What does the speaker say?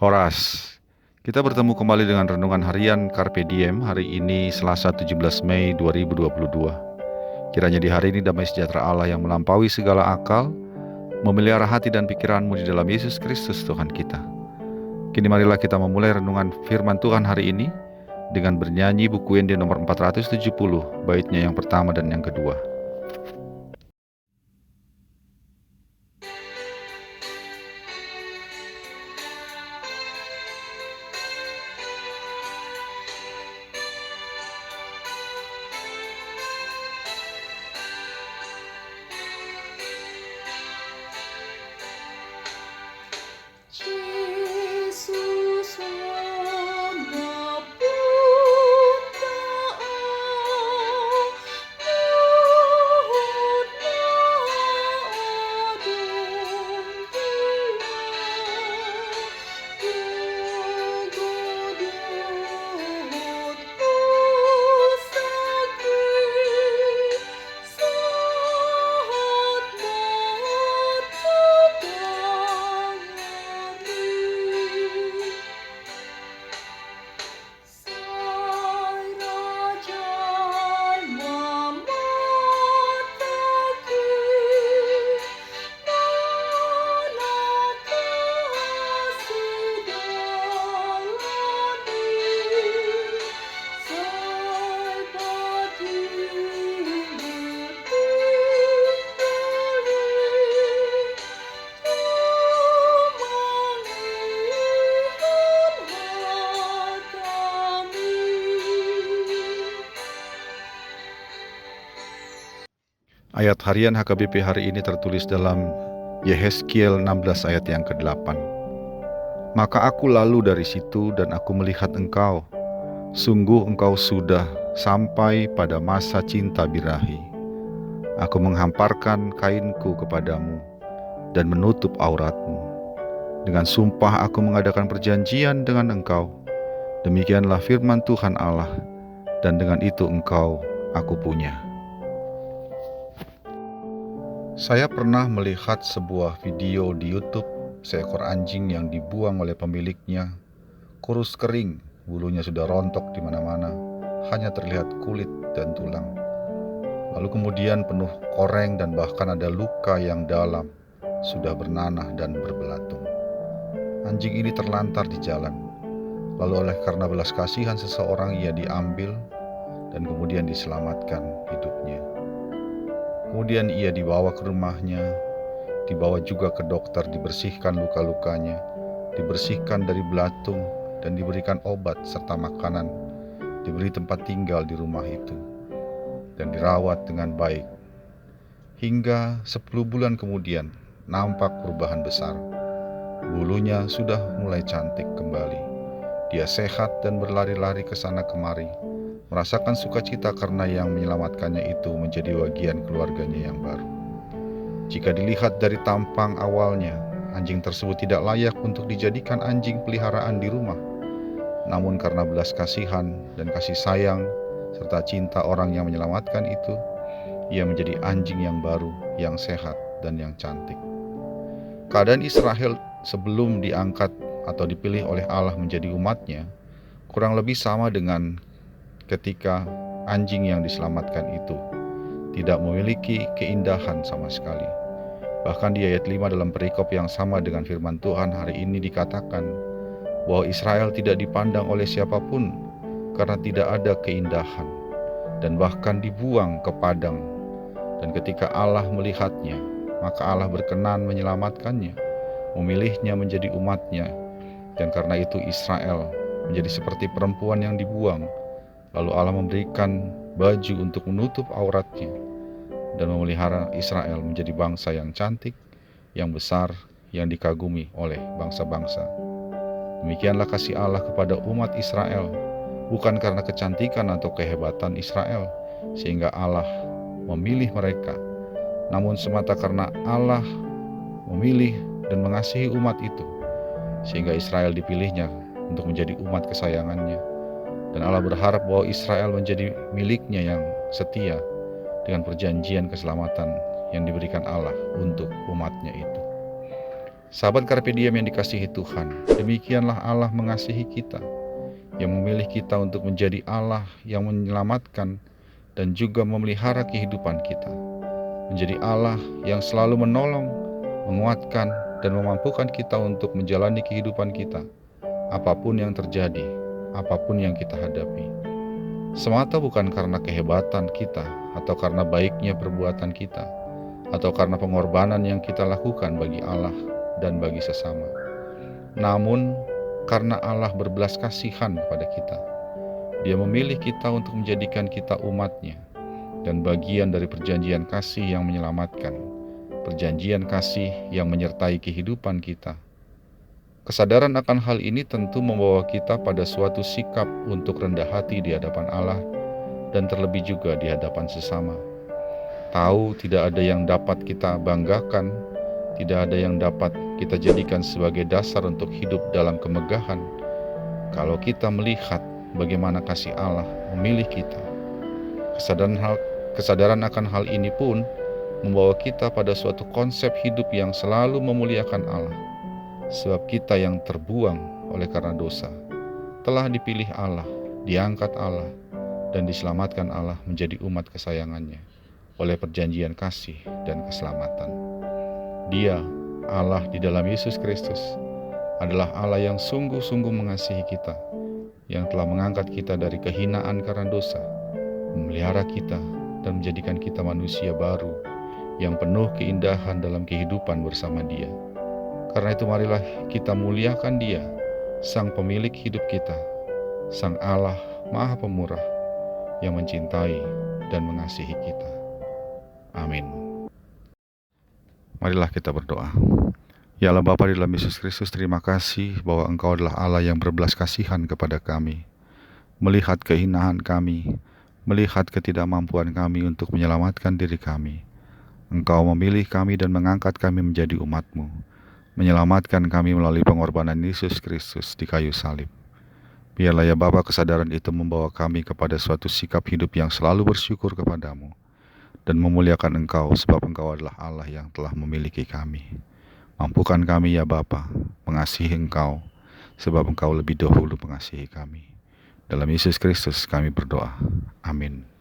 Horas. Kita bertemu kembali dengan renungan harian Carpe Diem hari ini Selasa 17 Mei 2022. Kiranya di hari ini damai sejahtera Allah yang melampaui segala akal memelihara hati dan pikiranmu di dalam Yesus Kristus Tuhan kita. Kini marilah kita memulai renungan firman Tuhan hari ini dengan bernyanyi buku Ende nomor 470, baitnya yang pertama dan yang kedua. Yesus walaupun Ayat harian HKBP hari ini tertulis dalam Yehezkiel 16 ayat yang ke-8. Maka aku lalu dari situ dan aku melihat engkau. Sungguh engkau sudah sampai pada masa cinta birahi. Aku menghamparkan kainku kepadamu dan menutup auratmu. Dengan sumpah aku mengadakan perjanjian dengan engkau. Demikianlah firman Tuhan Allah, dan dengan itu engkau aku punya. Saya pernah melihat sebuah video di YouTube seekor anjing yang dibuang oleh pemiliknya, kurus kering, bulunya sudah rontok di mana-mana, hanya terlihat kulit dan tulang. Lalu kemudian penuh koreng dan bahkan ada luka yang dalam, sudah bernanah dan berbelatung. Anjing ini terlantar di jalan. Lalu oleh karena belas kasihan seseorang ia diambil dan kemudian diselamatkan hidupnya. Kemudian ia dibawa ke rumahnya, dibawa juga ke dokter, dibersihkan luka-lukanya, dibersihkan dari belatung, dan diberikan obat serta makanan, diberi tempat tinggal di rumah itu, dan dirawat dengan baik. Hingga 10 bulan kemudian, nampak perubahan besar. Bulunya sudah mulai cantik kembali. Dia sehat dan berlari-lari ke sana kemari, merasakan sukacita karena yang menyelamatkannya itu menjadi bagian keluarganya yang baru. Jika dilihat dari tampang awalnya, anjing tersebut tidak layak untuk dijadikan anjing peliharaan di rumah. Namun karena belas kasihan dan kasih sayang serta cinta orang yang menyelamatkan itu, ia menjadi anjing yang baru, yang sehat dan yang cantik. Keadaan Israel sebelum diangkat atau dipilih oleh Allah menjadi umatnya kurang lebih sama dengan ketika anjing yang diselamatkan itu tidak memiliki keindahan sama sekali. Bahkan di ayat 5 dalam perikop yang sama dengan firman Tuhan hari ini dikatakan bahwa Israel tidak dipandang oleh siapapun karena tidak ada keindahan dan bahkan dibuang ke padang. Dan ketika Allah melihatnya, maka Allah berkenan menyelamatkannya, memilihnya menjadi umatnya. Dan karena itu Israel menjadi seperti perempuan yang dibuang. Lalu Allah memberikan baju untuk menutup auratnya dan memelihara Israel menjadi bangsa yang cantik, yang besar, yang dikagumi oleh bangsa-bangsa. Demikianlah kasih Allah kepada umat Israel, bukan karena kecantikan atau kehebatan Israel, sehingga Allah memilih mereka, namun semata karena Allah memilih dan mengasihi umat itu, sehingga Israel dipilihnya untuk menjadi umat kesayangannya. Dan Allah berharap bahwa Israel menjadi miliknya yang setia dengan perjanjian keselamatan yang diberikan Allah untuk umatnya itu. Sahabat Carpe Diem yang dikasihi Tuhan, demikianlah Allah mengasihi kita, yang memilih kita untuk menjadi Allah yang menyelamatkan dan juga memelihara kehidupan kita. Menjadi Allah yang selalu menolong, menguatkan, dan memampukan kita untuk menjalani kehidupan kita, apapun yang terjadi, apapun yang kita hadapi. Semata bukan karena kehebatan kita, atau karena baiknya perbuatan kita, atau karena pengorbanan yang kita lakukan bagi Allah dan bagi sesama. Namun, karena Allah berbelas kasihan kepada kita. Dia memilih kita untuk menjadikan kita umat-Nya dan bagian dari perjanjian kasih yang menyelamatkan, perjanjian kasih yang menyertai kehidupan kita. Kesadaran akan hal ini tentu membawa kita pada suatu sikap untuk rendah hati di hadapan Allah dan terlebih juga di hadapan sesama. Tahu tidak ada yang dapat kita banggakan, tidak ada yang dapat kita jadikan sebagai dasar untuk hidup dalam kemegahan kalau kita melihat bagaimana kasih Allah memilih kita. Kesadaran akan hal ini pun membawa kita pada suatu konsep hidup yang selalu memuliakan Allah. Sebab kita yang terbuang oleh karena dosa telah dipilih Allah, diangkat Allah, dan diselamatkan Allah menjadi umat kesayangannya oleh perjanjian kasih dan keselamatan. Dia, Allah di dalam Yesus Kristus, adalah Allah yang sungguh-sungguh mengasihi kita, yang telah mengangkat kita dari kehinaan karena dosa, memelihara kita, dan menjadikan kita manusia baru yang penuh keindahan dalam kehidupan bersama Dia. Karena itu marilah kita muliakan Dia, Sang Pemilik hidup kita, Sang Allah Maha Pemurah yang mencintai dan mengasihi kita. Amin. Marilah kita berdoa. Ya Allah Bapa di dalam Yesus Kristus, terima kasih bahwa Engkau adalah Allah yang berbelas kasihan kepada kami. Melihat kehinaan kami, melihat ketidakmampuan kami untuk menyelamatkan diri kami. Engkau memilih kami dan mengangkat kami menjadi umat-Mu, menyelamatkan kami melalui pengorbanan Yesus Kristus di kayu salib. Biarlah ya Bapa kesadaran itu membawa kami kepada suatu sikap hidup yang selalu bersyukur kepadamu dan memuliakan Engkau sebab Engkau adalah Allah yang telah memiliki kami. Mampukan kami ya Bapa mengasihi Engkau sebab Engkau lebih dahulu mengasihi kami. Dalam Yesus Kristus kami berdoa. Amin.